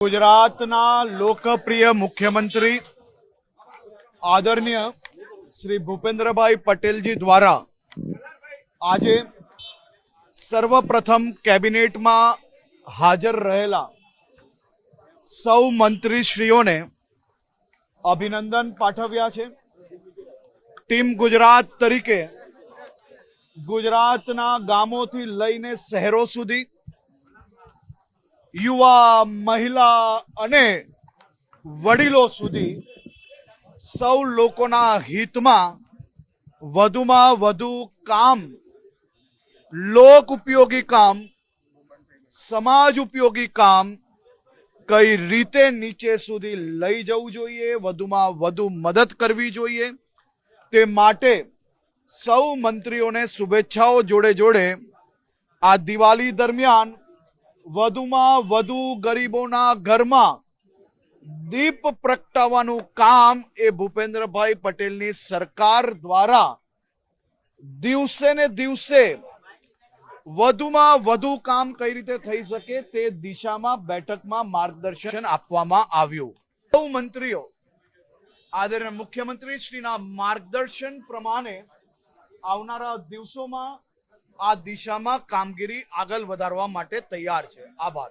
ગુજરાતના લોકપ્રિય મુખ્યમંત્રી આદરણીય શ્રી ભૂપેન્દ્રભાઈ પટેલજી દ્વારા આજે સર્વપ્રથમ કેબિનેટમાં હાજર રહેલા સૌ મંત્રીશ્રીઓને અભિનંદન પાઠવ્યા છે। ટીમ ગુજરાત તરીકે ગુજરાતના ગામોથી લઈને શહેરો સુધી યુવા, મહિલા અને વડીલો સુધી સૌ લોકોના હિતમાં વધુમાં વધુ કામ, લોક ઉપયોગી કામ, સમાજ ઉપયોગી કામ કઈ રીતે નીચે સુધી લઈ જવું જોઈએ, વધુમાં વધુ મદદ કરવી જોઈએ, તે માટે સૌ મંત્રીઓને શુભેચ્છાઓ જોડે જોડે આ દિવાળી દરમિયાન વધુમાં વધુ ગરીબોના ઘરમાં દીપ પ્રગટાવવાનું કામ એ ભૂપેન્દ્રભાઈ પટેલની સરકાર દ્વારા દિવસે ને દિવસે વધુમાં વધુ કામ કઈ રીતે થઈ શકે તે દિશામાં બેઠકમાં માર્ગદર્શન આપવામાં આવ્યું। સૌ મંત્રીઓ આદરણીય મુખ્યમંત્રી શ્રીના માર્ગદર્શન પ્રમાણે આવનારા દિવસોમાં આ દિશામાં કામગીરી આગળ વધારવા માટે તૈયાર છે। આભાર।